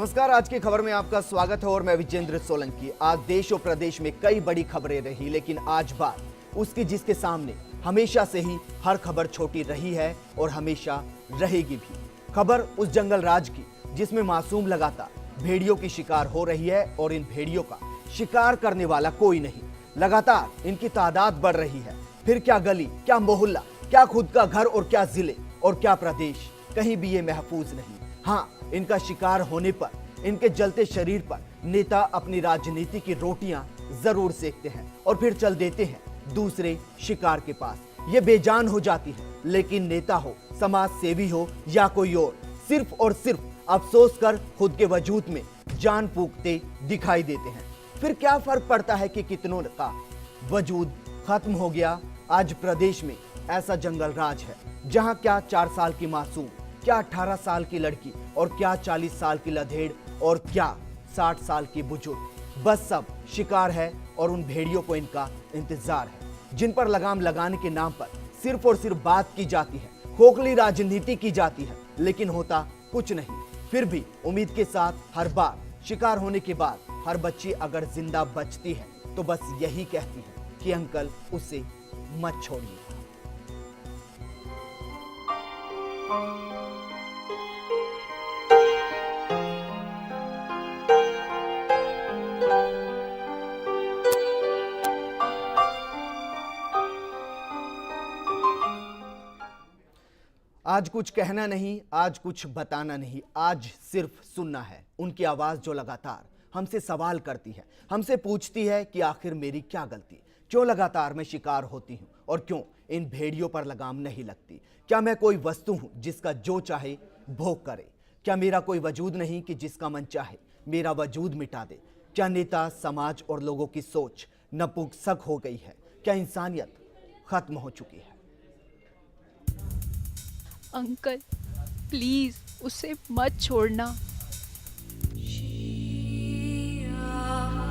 नमस्कार, आज की खबर में आपका स्वागत है और मैं विजेंद्र सोलंकी। आज देश और प्रदेश में कई बड़ी खबरें रही, लेकिन आज बात उसकी जिसके सामने हमेशा से ही हर खबर छोटी रही है और हमेशा रहेगी भी। खबर उस जंगल राज की जिसमें मासूम लगातार भेड़ियों की शिकार हो रही है और इन भेड़ियों का शिकार करने वाला कोई नहीं। लगातार इनकी तादाद बढ़ रही है। फिर क्या गली, क्या मोहल्ला, क्या खुद का घर और क्या जिले और क्या प्रदेश, कहीं भी ये महफूज नहीं। हाँ, इनका शिकार होने पर, इनके जलते शरीर पर नेता अपनी राजनीति की रोटियां जरूर सेकते हैं और फिर चल देते हैं दूसरे शिकार के पास। ये बेजान हो जाती है, लेकिन नेता हो, समाज सेवी हो या कोई और, सिर्फ और सिर्फ अफसोस कर खुद के वजूद में जान फूंकते दिखाई देते हैं। फिर क्या फर्क पड़ता है कि कितनों का वजूद खत्म हो गया। आज प्रदेश में ऐसा जंगल राज है जहां क्या 4 साल की मासूम, क्या 18 साल की लड़की और क्या 40 साल की लधेड़ और क्या 60 साल की बुजुर्ग, बस सब शिकार है और उन भेड़ियों को इनका इंतजार है, जिन पर लगाम लगाने के नाम पर सिर्फ और सिर्फ बात की जाती है, खोखली राजनीति की जाती है, लेकिन होता कुछ नहीं। फिर भी उम्मीद के साथ हर बार शिकार होने के बाद हर बच्ची अगर जिंदा बचती है तो बस यही कहती है कि अंकल उसे मत छोड़िए। आज कुछ कहना नहीं, आज कुछ बताना नहीं, आज सिर्फ सुनना है उनकी आवाज जो लगातार हमसे सवाल करती है, हमसे पूछती है कि आखिर मेरी क्या गलती, क्यों लगातार मैं शिकार होती हूं और क्यों इन भेड़ियों पर लगाम नहीं लगती। क्या मैं कोई वस्तु हूं जिसका जो चाहे भोग करे? क्या मेरा कोई वजूद नहीं कि जिसका मन चाहे मेरा वजूद मिटा दे? क्या नेता, समाज और लोगों की सोच नपुंसक हो गई है? क्या इंसानियत खत्म हो चुकी है? अंकल प्लीज उसे मत छोड़ना।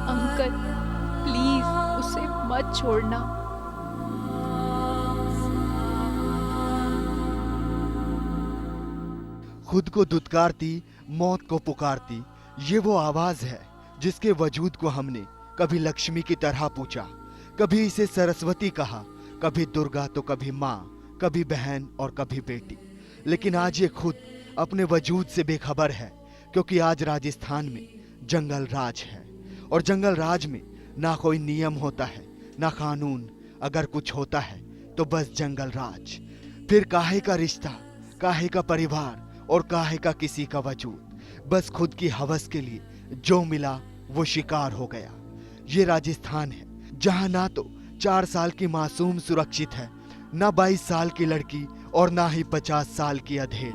अंकल प्लीज उसे मत छोड़ना। खुद को दुत्कारती, मौत को पुकारती, ये वो आवाज है जिसके वजूद को हमने कभी लक्ष्मी की तरह पूछा, कभी इसे सरस्वती कहा, कभी दुर्गा तो कभी माँ, कभी बहन और कभी बेटी। लेकिन आज ये खुद अपने वजूद से बेखबर है, क्योंकि आज राजस्थान में जंगल राज है और जंगल राज में ना कोई नियम होता है, ना कानून। अगर कुछ होता है तो बस जंगल राज। फिर काहे का रिश्ता, काहे का परिवार और काहे का किसी का वजूद। बस खुद की हवस के लिए जो मिला वो शिकार हो गया। ये राजस्थान है जहां ना तो 4 साल की मासूम सुरक्षित है, ना 22 साल की लड़की और ना ही 50 साल की अधेड़।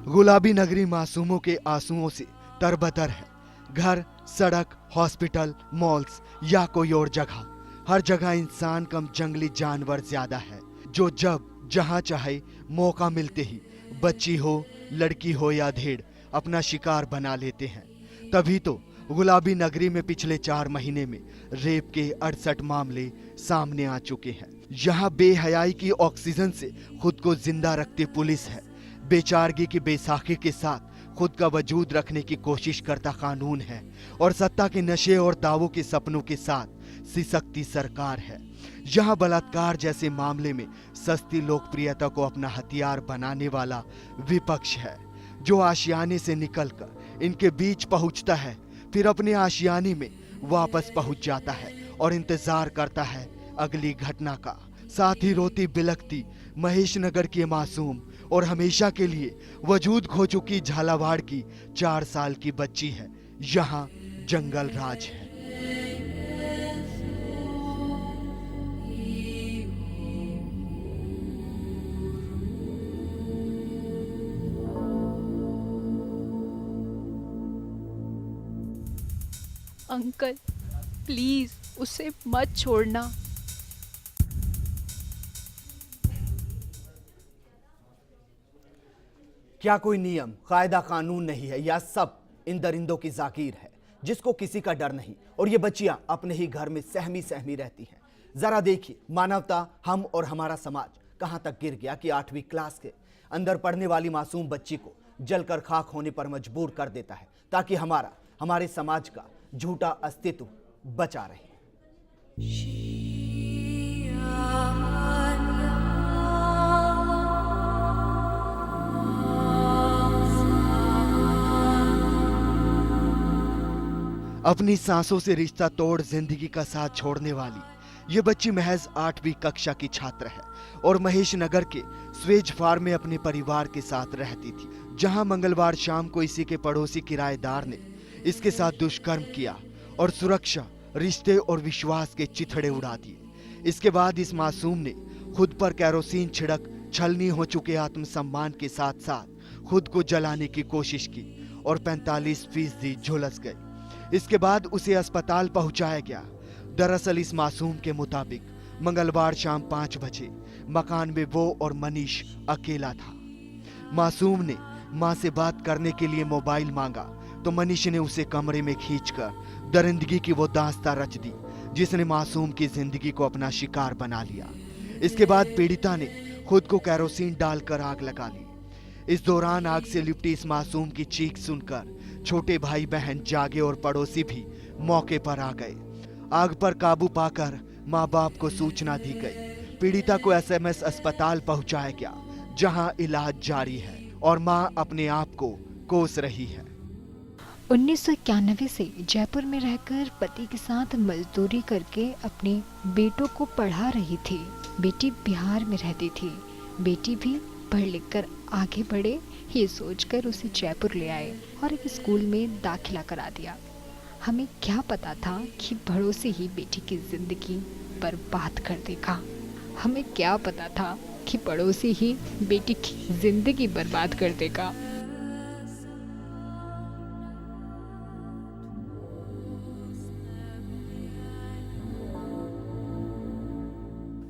गुलाबी नगरी मासूमों के आंसुओं से तरबतर है। घर, सड़क, हॉस्पिटल, मॉल्स या कोई और जगह, हर जगह इंसान कम जंगली जानवर ज्यादा है, जो जब जहां चाहे मौका मिलते ही बच्ची हो, लड़की हो या धेड़ अपना शिकार बना लेते हैं। तभी तो गुलाबी नगरी में पिछले 4 महीने में रेप के 68 मामले सामने आ चुके हैं। यहाँ बेहयाई की ऑक्सीजन से खुद को जिंदा रखती पुलिस है, बेचारगी की बैसाखी के साथ खुद का वजूद रखने की कोशिश करता कानून है और सत्ता के नशे और दावों के सपनों के साथ सिसकती सरकार है। यहाँ बलात्कार जैसे मामले में सस्ती लोकप्रियता को अपना हथियार बनाने वाला विपक्ष है, जो आशियाने से निकलकर इनके बीच पहुंचता है, फिर अपने आशियाने में वापस पहुंच जाता है और इंतजार करता है अगली घटना का। साथ ही रोती बिलखती महेशनगर की मासूम और हमेशा के लिए वजूद खो चुकी झालावाड़ की 4 साल की बच्ची है। यहाँ जंगल राज है। अंकल प्लीज उसे मत छोड़ना। क्या कोई नियम, कायदा, कानून नहीं है, या सब इन दरिंदों की जागीर है जिसको किसी का डर नहीं, और ये बच्चियां अपने ही घर में सहमी सहमी रहती हैं। जरा देखिए मानवता, हम और हमारा समाज कहां तक गिर गया कि 8वीं क्लास के अंदर पढ़ने वाली मासूम बच्ची को जलकर खाक होने पर मजबूर कर देता है ताकि हमारे समाज का झूठा अस्तित्व बचा रहे। अपनी सांसों से रिश्ता तोड़ जिंदगी का साथ छोड़ने वाली ये बच्ची महज 8वीं कक्षा की छात्र है और महेश नगर के स्वेज फार्म में अपने परिवार के साथ रहती थी, जहां मंगलवार शाम को इसी के पड़ोसी किराएदार ने इसके साथ दुष्कर्म किया और सुरक्षा, रिश्ते और विश्वास के चिथड़े उड़ा दिए। इसके बाद इस मासूम ने खुद पर कैरोसिन छिड़क छलनी हो चुके आत्मसम्मान के साथ साथ खुद को जलाने की कोशिश की और 45% झुलस गई। इसके बाद उसे अस्पताल पहुंचाया गया। दरअसल इस मासूम के मुताबिक मंगलवार शाम 5 बजे मकान में वो और मनीष अकेला था। मासूम ने मां से बात करने के लिए मोबाइल मांगा तो मनीष ने उसे कमरे में खींचकर दरिंदगी की वो दास्तां रच दी जिसने मासूम की जिंदगी को अपना शिकार बना लिया। इसके बाद पीड़िता ने खुद को कैरोसिन डालकर आग लगा ली। इस दौरान आग से लिपटी इस मासूम की चीख सुनकर छोटे भाई बहन जागे और पड़ोसी भी मौके पर आ गए। आग पर काबू पाकर माँ बाप को सूचना दी गई। पीड़िता को एसएमएस अस्पताल पहुंचाया गया जहां इलाज जारी है और मां अपने आप को कोस रही है। 1991 से जयपुर में रहकर पति के साथ मजदूरी करके अपने बेटों को पढ़ा रही थी। बेटी बिहार में रहती थी। बेटी भी पढ़ लिख कर आगे बढ़े ये सोचकर उसे जयपुर ले आए और एक स्कूल में दाखिला करा दिया। हमें क्या पता था कि भड़ों से ही बेटी की जिंदगी बर्बाद कर देगा। हमें क्या पता था कि पड़ोसी ही बेटी की जिंदगी बर्बाद कर देगा।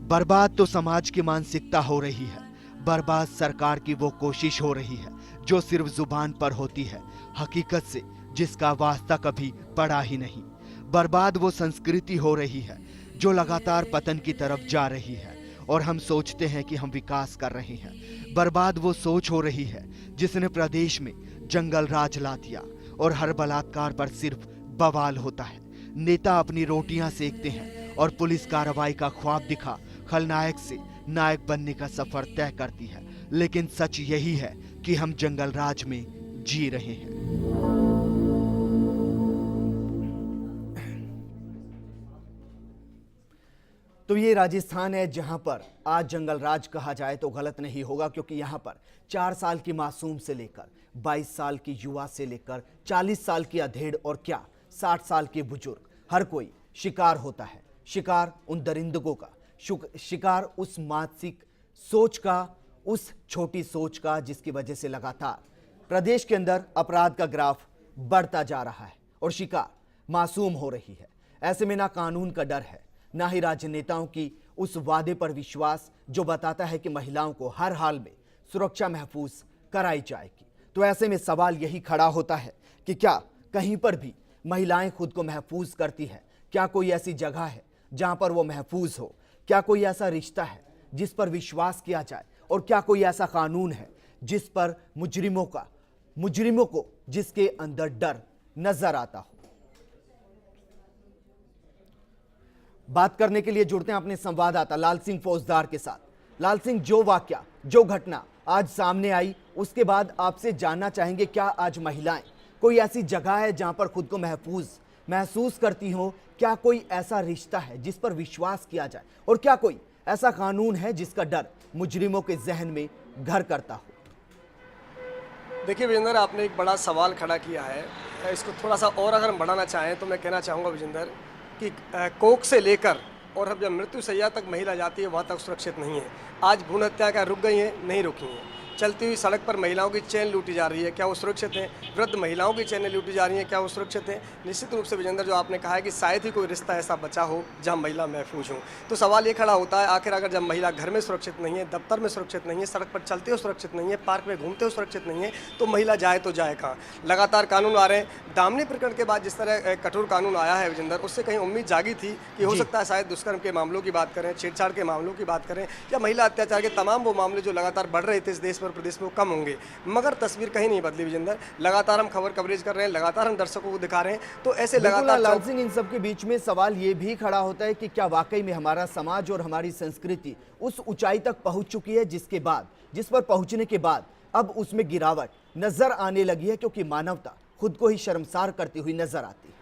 बर्बाद तो समाज की मानसिकता हो रही है, बर्बाद सरकार की वो कोशिश हो रही है जो सिर्फ जुबान पर होती है, हकीकत से जिसका वास्ता कभी पड़ा ही नहीं। बर्बाद वो संस्कृति हो रही है जो लगातार पतन की तरफ जा रही है और हम सोचते हैं कि हम विकास कर रहे हैं। बर्बाद वो सोच हो रही है जिसने प्रदेश में जंगल राज ला दिया और हर बलात्कार पर सिर्फ बवाल होता है। नेता अपनी रोटियां सेकते हैं और पुलिस कार्रवाई का ख्वाब दिखा खलनायक से नायक बनने का सफर तय करती है, लेकिन सच यही है कि हम जंगल राज में जी रहे हैं। तो ये राजस्थान है जहां पर आज जंगल राज कहा जाए तो गलत नहीं होगा, क्योंकि यहां पर 4 साल की मासूम से लेकर 22 साल की युवा से लेकर 40 साल की अधेड़ और क्या 60 साल के बुजुर्ग, हर कोई शिकार होता है। शिकार उन दरिंदगों का, शिकार उस मानसिक सोच का, उस छोटी सोच का जिसकी वजह से लगातार प्रदेश के अंदर अपराध का ग्राफ बढ़ता जा रहा है और शिकार मासूम हो रही है। ऐसे में ना कानून का डर है, ना ही राजनेताओं की उस वादे पर विश्वास जो बताता है कि महिलाओं को हर हाल में सुरक्षा महफूज कराई जाएगी। तो ऐसे में सवाल यही खड़ा होता है कि क्या कहीं पर भी महिलाएं खुद को महफूज करती है? क्या कोई ऐसी जगह है जहां पर वो महफूज हो? क्या कोई ऐसा रिश्ता है जिस पर विश्वास किया जाए? और क्या कोई ऐसा कानून है जिस पर मुजरिमों को जिसके अंदर डर नजर आता हो? बात करने के लिए जुड़ते हैं अपने संवाददाता लाल सिंह फौजदार के साथ। लाल सिंह, जो वाकया, जो घटना आज सामने आई, उसके बाद आपसे जानना चाहेंगे क्या आज महिलाएं कोई ऐसी जगह है जहां पर खुद को महफूज महसूस करती हो? क्या कोई ऐसा रिश्ता है जिस पर विश्वास किया जाए? और क्या कोई ऐसा कानून है जिसका डर मुजरिमों के जहन में घर करता हो? देखिए विजेंद्र, आपने एक बड़ा सवाल खड़ा किया है। इसको थोड़ा सा और अगर हम बढ़ाना चाहें तो मैं कहना चाहूँगा विजेंद्र कि कोख से लेकर और अब जब मृत्यु शैया तक महिला जाती है वहाँ तक सुरक्षित नहीं है। आज भ्रूण हत्या का रुक गई हैं, नहीं रुकी हैं। चलती हुई सड़क पर महिलाओं की चेन लूटी जा रही है, क्या वो सुरक्षित हैं? वृद्ध महिलाओं की चेनें लूटी जा रही हैं, क्या वो सुरक्षित हैं? निश्चित रूप से विजेंद्र, जो आपने कहा है कि शायद ही कोई रिश्ता ऐसा बचा हो जहाँ महिला महफूज हो। तो सवाल ये खड़ा होता है, आखिर अगर जब महिला घर में सुरक्षित नहीं है, दफ्तर में सुरक्षित नहीं है, सड़क पर चलते हुए सुरक्षित नहीं है, पार्क में घूमते हुए सुरक्षित नहीं है, तो महिला जाए तो जाए कहाँ? लगातार कानून आ रहे हैं। दामिनी प्रकरण के बाद जिस तरह कठोर कानून आया है विजेंद्र, उससे कहीं उम्मीद जागी थी कि हो जी। सकता है शायद दुष्कर्म के मामलों की बात करें, छेड़छाड़ के मामलों की बात करें, या महिला अत्याचार के तमाम वो मामले जो लगातार बढ़ रहे थे इस देश में, प्रदेश में, वो कम होंगे। मगर तस्वीर कहीं नहीं बदली विजेंद्र। लगातार हम खबर कवरेज कर रहे हैं, लगातार हम दर्शकों को दिखा रहे हैं, तो ऐसे बिल्कुल लगातार लाल सिंह, इन सब के बीच में सवाल ये भी खड़ा होता है कि क्या वाकई में हमारा समाज और हमारी संस्कृति उस ऊंचाई तक पहुंच चुकी है जिस पर पहुंचने के बाद अब उसमें गिरावट नजर आने लगी है, क्योंकि मानवता खुद को ही शर्मसार करती हुई नजर आती है।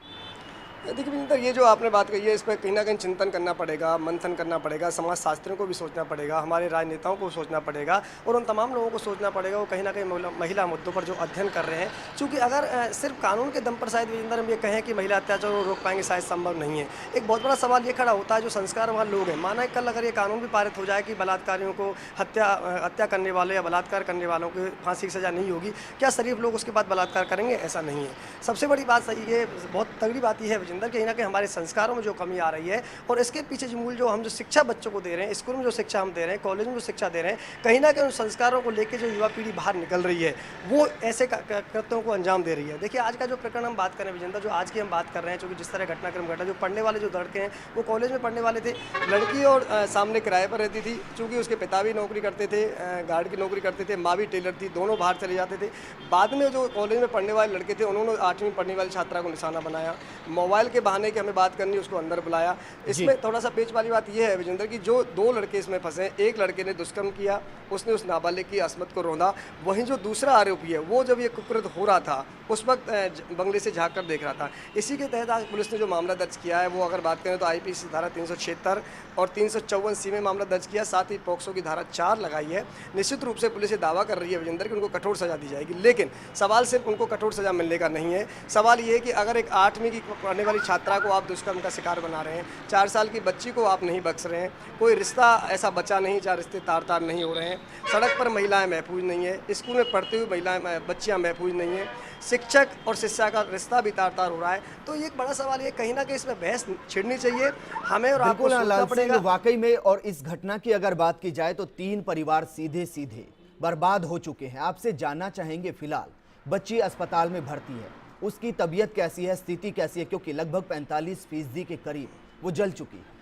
देखिए विजेंद्र, ये जो आपने बात कही है, इस पर कहीं ना कहीं चिंतन करना पड़ेगा, मंथन करना पड़ेगा, समाज शास्त्रियों को भी सोचना पड़ेगा, हमारे राजनेताओं को सोचना पड़ेगा, और उन तमाम लोगों को सोचना पड़ेगा वो कहीं ना कहीं महिला मुद्दों पर जो अध्ययन कर रहे हैं। क्योंकि अगर सिर्फ कानून के दम पर शायद विजेंद्र हम ये कहें कि महिला अत्याचार को रोक पाएंगे, शायद संभव नहीं है। एक बहुत बड़ा सवाल ये खड़ा होता है, जो संस्कारवान लोग हैं, माना कल अगर ये कानून भी पारित हो जाए कि बलात्कारियों को हत्या करने वाले या बलात्कार करने वालों को फांसी की सज़ा नहीं होगी, क्या शरीफ लोग उसके बाद बलात्कार करेंगे? ऐसा नहीं है। सबसे बड़ी बात सही है, बहुत तगड़ी बात यह है विजेंद्र, कहीं ना कहीं हमारे संस्कारों में जो कमी आ रही है, और इसके पीछे जो मूल जो हम जो शिक्षा बच्चों को दे रहे हैं, स्कूल में जो शिक्षा हम दे रहे हैं, कॉलेज में जो शिक्षा दे रहे हैं, कहीं ना कहीं उन संस्कारों को लेकर जो युवा पीढ़ी बाहर निकल रही है, वो ऐसे कृत्यों को अंजाम दे रही है। देखिए आज का जो प्रकरण हम बात करें विजेंद्र, जो आज की हम बात कर रहे हैं, क्योंकि जिस तरह घटनाक्रम घटा, जो पढ़ने वाले जो लड़के हैं वो कॉलेज में पढ़ने वाले थे, लड़की और सामने किराए पर रहती थी, चूँकि उसके पिता भी नौकरी करते थे, गार्ड की नौकरी करते थे, माँ भी टेलर थी, दोनों बाहर चले जाते थे। बाद में जो कॉलेज में पढ़ने वाले लड़के थे, उन्होंने 8वीं पढ़ने वाली छात्रा को निशाना बनाया, मोबाइल के बहाने की हमें बात करनी, उसको अंदर बुलाया। इसमें थोड़ा सा पेच वाली बात यह है विजेंद्र कि जो 2 लड़के इसमें फंसे, एक लड़के ने दुष्कर्म किया, उसने उस नाबालिग की अस्मत को रौंदा, वहीं जो दूसरा आरोपी है वो जब ये कुकृत्य हो रहा था उस वक्त बंगले से झाँक कर देख रहा था। इसी के तहत आज पुलिस ने जो मामला दर्ज किया है, वो अगर बात करें तो आईपीसी धारा 376 और 354C में मामला दर्ज किया, साथ ही पॉक्सो की धारा 4 लगाई है। निश्चित रूप से पुलिस ये दावा कर रही है विजेंद्र कि उनको कठोर सजा दी जाएगी, लेकिन सवाल सिर्फ उनको कठोर सजा मिलने का नहीं है। सवाल ये है कि अगर एक 8वीं की पढ़ने वाली छात्रा को आप दुष्कर्म का शिकार बना रहे हैं, 4 साल की बच्ची को आप नहीं बख्श रहे हैं, कोई रिश्ता ऐसा बचा नहीं जहाँ रिश्ते तार तार नहीं हो रहे हैं, सड़क पर महिलाएं महफूज नहीं है, स्कूल में पढ़ते हुए महिलाएं बच्चियां महफूज नहीं है, शिक्षक और शिष्या का रिश्ता भी तार तार हो रहा है, तो ये एक बड़ा सवाल है, कहीं ना कहीं इसमें बहस छिड़नी चाहिए हमें और आपको बिल्कुल सोचना लाल सिंह, पड़ेगा। वाकई में, और इस घटना की अगर बात की जाए तो 3 परिवार सीधे सीधे बर्बाद हो चुके हैं। आपसे जानना चाहेंगे, फिलहाल बच्ची अस्पताल में भर्ती है, उसकी तबीयत कैसी है, स्थिति कैसी है, क्योंकि लगभग 45% के करीब वो जल चुकी है।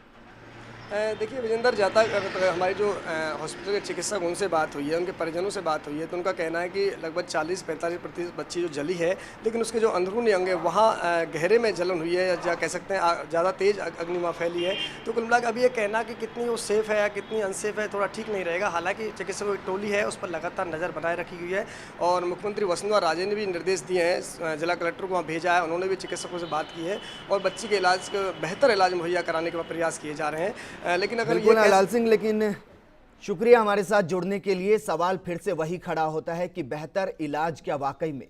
देखिए विजेंद्र, जाता हमारी जो हॉस्पिटल के चिकित्सक, उनसे बात हुई है, उनके परिजनों से बात हुई है, तो उनका कहना है कि लगभग 40-45% बच्ची जो जली है, लेकिन उसके जो अंदरूनी अंग है वहाँ गहरे में जलन हुई है, या कह सकते हैं ज़्यादा तेज़ अग्निमा फैली है। तो कुल मिलाकर अभी ये कहना कि कितनी वो सेफ़ है या कितनी अनसेफ है, थोड़ा ठीक नहीं रहेगा। हालांकि चिकित्सकों की टोली है, उस पर लगातार नज़र बनाए रखी हुई है, और मुख्यमंत्री वसुंधरा राजे ने भी निर्देश दिए हैं, जिला कलेक्टर को वहाँ भेजा है, उन्होंने भी चिकित्सकों से बात की है, और बच्ची के इलाज बेहतर इलाज मुहैया कराने के प्रयास किए जा रहे हैं। लेकिन अगर बिल्कुल ये लाल सिंह, लेकिन शुक्रिया हमारे साथ जुड़ने के लिए। सवाल फिर से वही खड़ा होता है कि बेहतर इलाज क्या वाकई में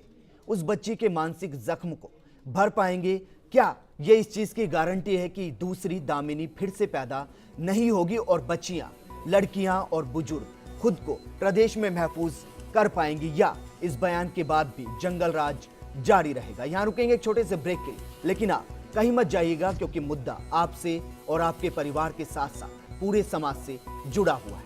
उस बच्ची के मानसिक जख्म को भर पाएंगे? क्या ये इस चीज की गारंटी है कि दूसरी दामिनी फिर से पैदा नहीं होगी और बच्चियां, लड़कियां और बुजुर्ग खुद को प्रदेश में महफूज कर पाएंगी, या इस बयान के बाद भी जंगल राज जारी रहेगा? यहां रुकेंगे एक छोटे से ब्रेक के लिए, लेकिन आप कहीं मत जाइएगा, क्योंकि मुद्दा आपसे और आपके परिवार के साथ साथ पूरे समाज से जुड़ा हुआ है।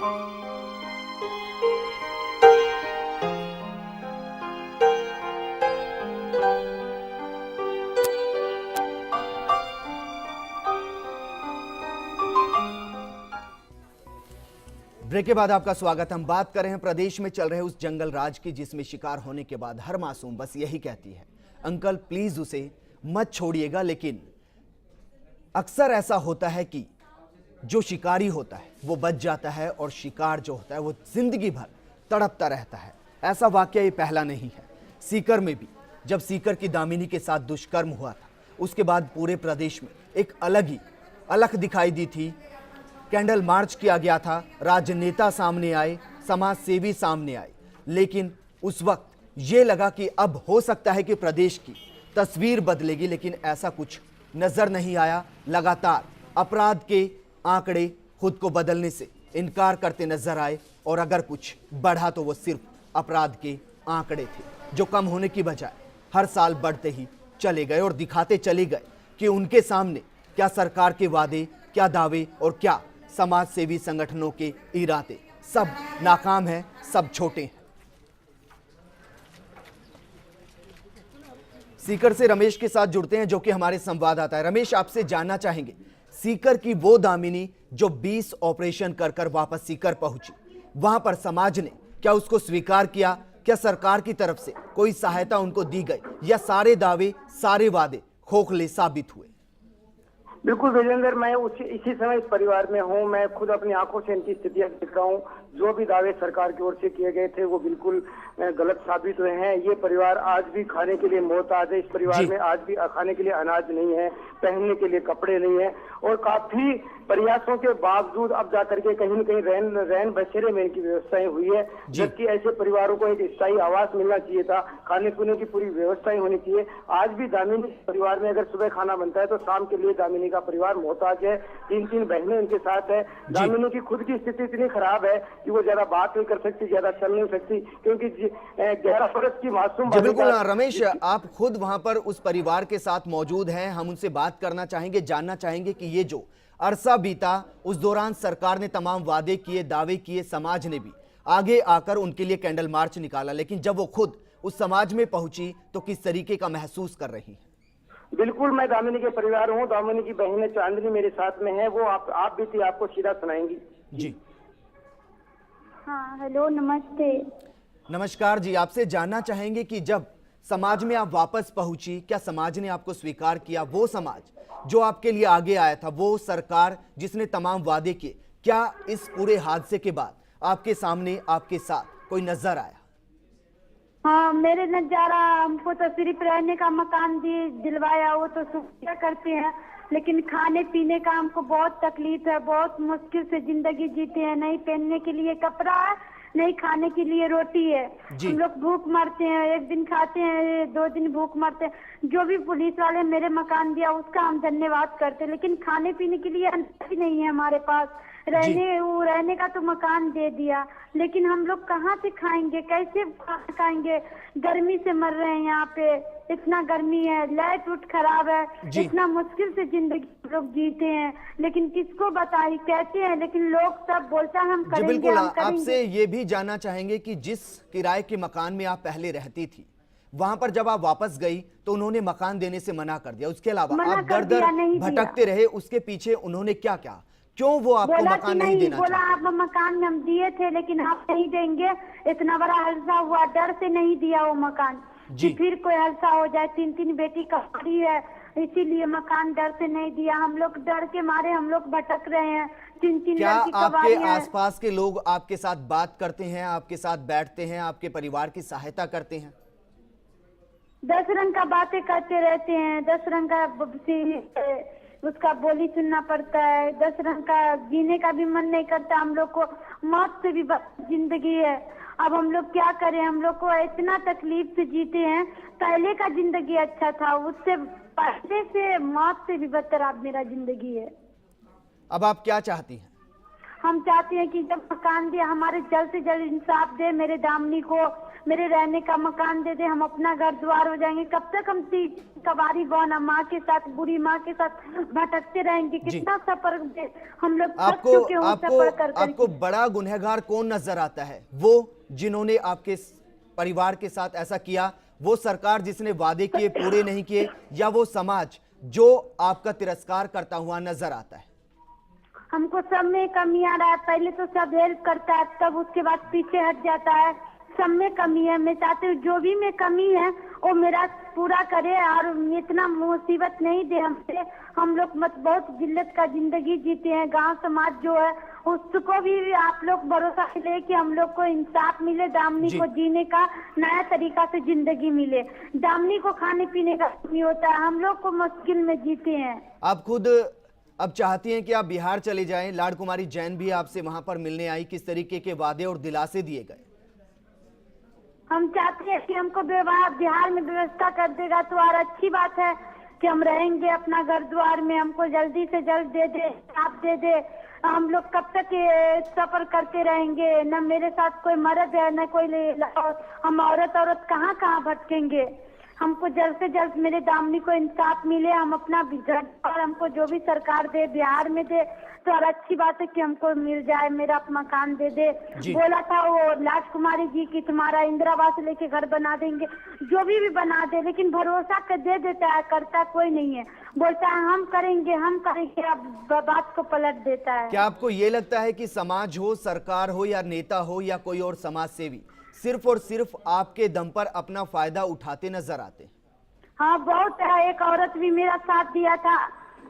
ब्रेक के बाद आपका स्वागत। हम बात कर रहे हैं प्रदेश में चल रहे उस जंगल राज की, जिसमें शिकार होने के बाद हर मासूम बस यही कहती है, अंकल प्लीज उसे मत छोड़िएगा। लेकिन अक्सर ऐसा होता है कि जो शिकारी होता है वो बच जाता है और शिकार जो होता है वो जिंदगी भर तड़पता रहता है। ऐसा वाकया ये पहला नहीं है। सीकर में भी जब सीकर की दामिनी के साथ दुष्कर्म हुआ था, उसके बाद पूरे प्रदेश में एक अलग ही अलख दिखाई दी थी। कैंडल मार्च किया गया था, राजनेता सामने आए, समाज सेवी सामने आए, लेकिन उस वक्त ये लगा कि अब हो सकता है कि प्रदेश की तस्वीर बदलेगी, लेकिन ऐसा कुछ नजर नहीं आया। लगातार अपराध के आंकड़े खुद को बदलने से इनकार करते नजर आए और अगर कुछ बढ़ा तो वो सिर्फ अपराध के आंकड़े थे, जो कम होने की बजाय हर साल बढ़ते ही चले गए और दिखाते चले गए कि उनके सामने क्या सरकार के वादे, क्या दावे और क्या समाज सेवी संगठनों के इरादे, सब नाकाम हैं, सब छोटे हैं। सीकर से रमेश के साथ जुड़ते हैं, जो कि हमारे संवाददाता है। रमेश, आपसे जानना चाहेंगे, सीकर की वो दामिनी जो 20 ऑपरेशन कर कर वापस सीकर पहुंची, वहां पर समाज ने क्या उसको स्वीकार किया? क्या सरकार की तरफ से कोई सहायता उनको दी गई, या सारे दावे, सारे वादे खोखले साबित हुए? बिल्कुल विजेंद्र, मैं इसी समय इस परिवार में हूँ। मैं खुद अपनी आंखों से इनकी स्थितियां देख रहा हूँ। जो भी दावे सरकार की ओर से किए गए थे वो बिल्कुल गलत साबित हुए हैं। ये परिवार आज भी खाने के लिए मोहताज है। इस परिवार में आज भी खाने के लिए अनाज नहीं है, पहनने के लिए कपड़े नहीं है, और काफी प्रयासों के बावजूद अब जाकर के कहीं न कहीं रैन बसेरे में इनकी व्यवस्थाएं हुई है। जबकि ऐसे परिवारों को एक स्थायी आवास मिलना चाहिए था, खाने पीने की पूरी व्यवस्थाएं होनी चाहिए। आज भी दामिनी परिवार में अगर सुबह खाना बनता है तो शाम के लिए दामिनी का परिवार मोहताज है। 3 बहनें उनके साथ है। दामिनी की खुद की स्थिति इतनी खराब है कि वो ज्यादा बात नहीं कर सकती, ज्यादा चल नहीं सकती, क्योंकि 11 वर्ष की मासूम। बिल्कुल रमेश, आप खुद वहां पर उस परिवार के साथ मौजूद हैं। हम उनसे बात करना चाहेंगे, जानना चाहेंगे कि ये जो अरसा बीता, उस दौरान सरकार ने तमाम वादे किए, दावे किए, समाज ने भी आगे आकर उनके लिए कैंडल मार्च निकाला, लेकिन जब वो खुद उस समाज में पहुंची तो किस तरीके का महसूस कर रही है? बिल्कुल, मैं दामिनी के परिवार हूँ। दामिनी की बहनें चांदनी मेरे साथ में है, वो आप भी थी, आपको सीधा सुनाएंगी। जी हाँ, हेलो, नमस्ते। नमस्कार जी, आपसे जानना चाहेंगे कि जब समाज में आप वापस पहुंची, क्या समाज ने आपको स्वीकार किया? वो समाज जो आपके लिए आगे आया था, वो सरकार जिसने तमाम वादे किए, क्या इस पूरे हादसे के बाद आपके सामने, आपके साथ कोई नजर आया? हाँ, मेरे नजारा, हमको तो सिर्फ रहने का मकान दिलवाया, वो तो शुक्रिया करते हैं, लेकिन खाने पीने का हमको बहुत तकलीफ है। बहुत मुश्किल से जिंदगी जीते हैं। नहीं पहनने के लिए कपड़ा है, नहीं खाने के लिए रोटी है। हम लोग भूख मरते हैं, एक दिन खाते हैं, 2 दिन भूख मरते हैं। जो भी पुलिस वाले मेरे मकान दिया उसका हम धन्यवाद करते हैं, लेकिन खाने पीने के लिए अनाज भी नहीं है हमारे पास। रहने का तो मकान दे दिया, लेकिन हम लोग कहाँ से खाएंगे, कैसे खाएंगे? गर्मी से मर रहे हैं यहाँ पे, इतना गर्मी है, लाइट उठ खराब है, इतना मुश्किल से जिंदगी लोग जीते हैं, लेकिन किसको बताइए, कहते हैं, लेकिन लोग सब बोलता है हम करेंगे, बिल्कुल, हम करेंगे। आपसे ये भी जानना चाहेंगे कि जिस किराए के मकान में आप पहले रहती थी, वहां पर जब आप वापस गई तो उन्होंने मकान देने से मना कर दिया। उसके अलावा आप दर दर भटकते रहे, उसके पीछे उन्होंने क्या क्या, क्यों वो आपको मकान नहीं देना बोला आप मकान हम दिए थे, लेकिन आप नहीं देंगे। इतना बड़ा हल्सा हुआ, डर से नहीं दिया वो मकान कि फिर कोई हल्सा हो जाए। 3 बेटी कहानी है, इसीलिए मकान डर से नहीं दिया। हम लोग डर के मारे हम लोग भटक रहे हैं। 3 क्या लड़की आपके आसपास के लोग आपके साथ बात करते हैं, आपके साथ बैठते हैं, आपके परिवार की सहायता करते हैं? 10 रंग का बातें करते रहते हैं। 10 रंग का उसका बोली सुनना पड़ता है। 10 रंग का जीने का भी मन नहीं करता। हम लोग को मौत से भी जिंदगी है। अब हम लोग क्या करें? हम लोग को इतना तकलीफ से जीते हैं। पहले का जिंदगी अच्छा था, उससे पहले से मौत से भी बदतर अब मेरा जिंदगी है। अब आप क्या चाहती हैं? हम चाहते हैं कि जब मकान दे, हमारे जल्द से जल्द इंसाफ दे मेरे दामनी को। मेरे रहने का मकान दे दे, हम अपना घर द्वार हो जाएंगे। कब तक हम कबारी बौना माँ के साथ, बुरी माँ के साथ भटकते रहेंगे? कितना सफर हम लोग थक चुके हैं सफर कर कर। आपको बड़ा गुनहगार कौन नजर आता है? वो जिन्होंने आपके परिवार के साथ ऐसा किया, वो सरकार जिसने वादे किए पूरे नहीं किए, या वो समाज जो आपका तिरस्कार करता हुआ नजर आता है? हमको सब में कमी आ रहा है। पहले तो सब हेल्प करता है, तब उसके बाद पीछे हट जाता है। सब में कमी है। मैं चाहती हूँ जो भी में कमी है वो मेरा पूरा करे और इतना मुसीबत नहीं दे हमसे। हम लोग बहुत जिल्लत का जिंदगी जीते हैं। गांव समाज जो है उसको भी आप लोग भरोसा मिले कि हम लोग को इंसाफ मिले, दामनी को जीने का नया तरीका से जिंदगी मिले। दामनी को खाने पीने का नहीं होता है, हम लोग को मुश्किल में जीते हैं। आप खुद अब चाहती हैं कि आप बिहार चले जाएं। लाड कुमारी जैन भी आपसे वहां पर मिलने आई, किस तरीके के वादे और दिलासे दिए गए? हम चाहते हैं कि हमको बिहार में व्यवस्था कर देगा तो और अच्छी बात है कि हम रहेंगे अपना घर द्वार में। हमको जल्दी से जल्द दे दे, आप दे दे। हम लोग कब तक ये सफर करते रहेंगे? न मेरे साथ कोई मर्द है न कोई हम औरत कहाँ कहाँ भटकेंगे? हमको जल्द से जल्द मेरे दामनी को इंसाफ मिले। हम अपना घर और हमको जो भी सरकार दे बिहार में दे तो और अच्छी बात है कि हमको मिल जाए, मेरा मकान दे दे। बोला था वो राजकुमारी जी की तुम्हारा इंदिरा आवास लेके घर बना देंगे, जो भी बना दे, लेकिन भरोसा कर दे देता है, करता कोई नहीं है। बोलता है हम करेंगे, अब बात को पलट देता है। क्या आपको ये लगता है कि समाज हो, सरकार हो या नेता हो या कोई और समाज सेवी सिर्फ और सिर्फ आपके दम पर अपना फायदा उठाते नजर आते? हाँ बहुत है। एक औरत भी मेरा साथ दिया था,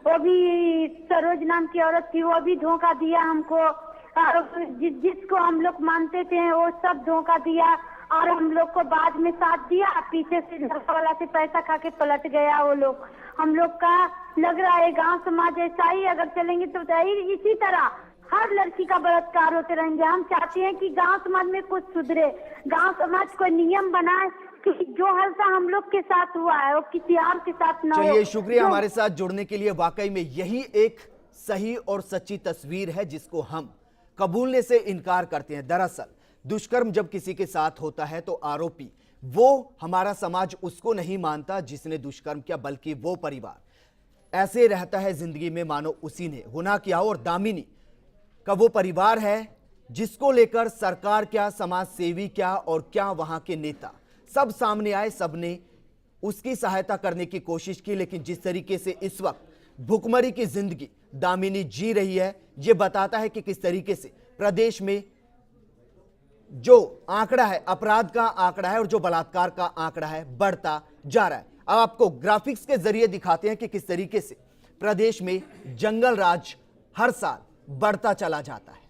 वो भी सरोज नाम की औरत थी, वो भी धोखा दिया हमको। और जिसको हम लोग मानते थे वो सब धोखा दिया और हम लोग को बाद में साथ दिया। पीछे से वाला से पैसा खा के पलट गया वो लोग। हम लोग का लग रहा है गांव समाज ऐसा ही अगर चलेंगे तो इसी तरह हर लड़की का बलात्कार होते रहेंगे। हम चाहते हैं कि गांव समाज में कुछ सुधरे, गांव समाज कोई नियम बनाए कि जो हादसा हम लोग के साथ हुआ है वो किसी और के साथ ना हो। चलिए, शुक्रिया हमारे साथ जुड़ने के लिए। वाकई में यही एक सही और सच्ची तस्वीर है जिसको हम कबूलने से इनकार करते हैं। दरअसल दुष्कर्म जब किसी के साथ होता है तो आरोपी वो हमारा समाज उसको नहीं मानता जिसने दुष्कर्म किया, बल्कि वो परिवार ऐसे रहता है जिंदगी में मानो उसी ने गुनाह किया हो। और दामिनी का वो परिवार है जिसको लेकर सरकार क्या, समाज सेवी क्या और क्या वहां के नेता सब सामने आए, सबने उसकी सहायता करने की कोशिश की। लेकिन जिस तरीके से इस वक्त भुखमरी की जिंदगी दामिनी जी रही है, यह बताता है कि किस तरीके से प्रदेश में जो आंकड़ा है, अपराध का आंकड़ा है और जो बलात्कार का आंकड़ा है, बढ़ता जा रहा है। अब आपको ग्राफिक्स के जरिए दिखाते हैं कि किस तरीके से प्रदेश में जंगल राज हर साल बढ़ता चला जाता है।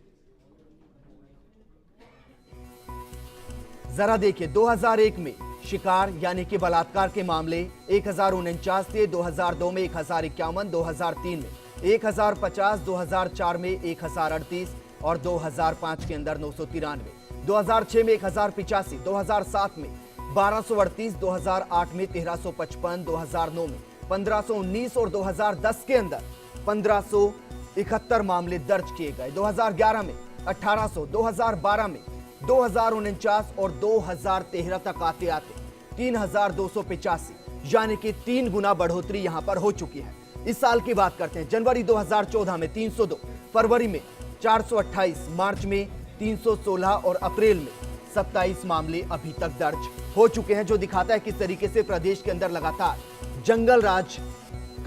जरा देखिए, 2001 में शिकार यानी कि बलात्कार के मामले 1049 थे, 2002 में 1051, 2003 में 1050, 2004 में 1038 और 2005 के अंदर 993, 2006 में 1085, 2007 में 1238, 2008 में 1355, 2009 में 1519 और 2010 के अंदर 1571 मामले दर्ज किए गए। 2011 में 1800, 2012 में 2049 और 2013 तक आते आते 3285, यानी कि 3 गुना बढ़ोतरी यहां पर हो चुकी है। इस साल की बात करते हैं, जनवरी 2014 में 302, फरवरी में 428, मार्च में 316 और अप्रैल में 27 मामले अभी तक दर्ज हो चुके हैं, जो दिखाता है किस तरीके से प्रदेश के अंदर लगातार जंगल राज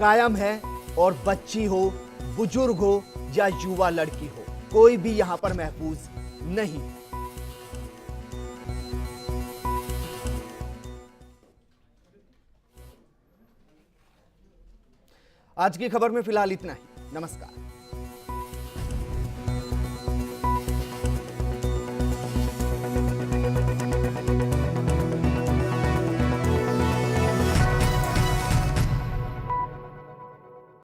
कायम है। और बच्ची हो, बुजुर्ग हो या युवा लड़की हो, कोई भी यहां पर महफूज नहीं। आज की खबर में फिलहाल इतना ही। नमस्कार।